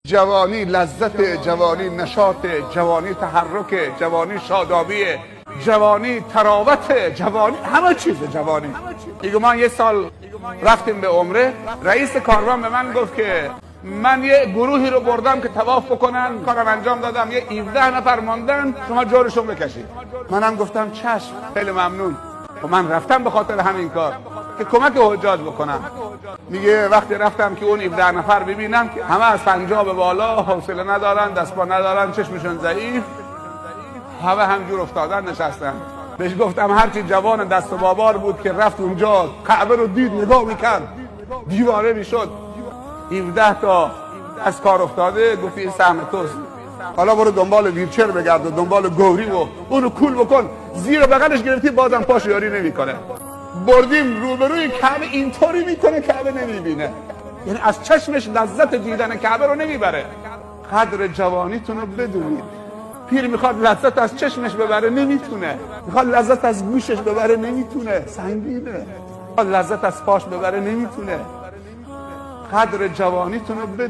جوانی لذت، جوانی نشاط، جوانی تحرک، جوانی شادابی، جوانی تراوت، جوانی همه چیز جوانی. دیگه من یه سال رفتیم به عمره، رئیس کاروان به من گفت که من یه گروهی رو بردم که طواف بکنن، کارم انجام دادم، یه 17 نفر ماندن، شما جورشون بکشید. منم گفتم چشم، خیلی ممنون. و من رفتم به خاطر همین کار که کمک حجاج بکنم. میگه وقتی رفتم که اون 17 نفر ببینم که همه از پنجاه به بالا حوصله ندارن، دست پا ندارن، چشمشون ضعیف، همه همجور افتادن نشستن. بهش گفتم هرچی جوان دست و بابار بود که رفت اونجا کعبه رو دید، نگاه میکرد، دیوانه میشد. 17 تا از کار افتاده. گفت این سهم توست، حالا برو دنبال ویلچر بگرد و دنبال گوری و اونو کول بکن. زیر بغلش گرفتی بازم پاش یاری نمیکنه. بردیم روبروی کعبه، اینطوری میکنه کعبه نمیبینه، یعنی از چشمش لذت دیدن کعبه رو نمیبره. قدر جوانیتون رو بدونید. پیر میخواد لذت از چشمش ببره نمیتونه، میخواد لذت از گوشش ببره نمیتونه، سنگینه. میخواد لذت از پاش ببره نمیتونه. قدر جوانیتون رو بدونید.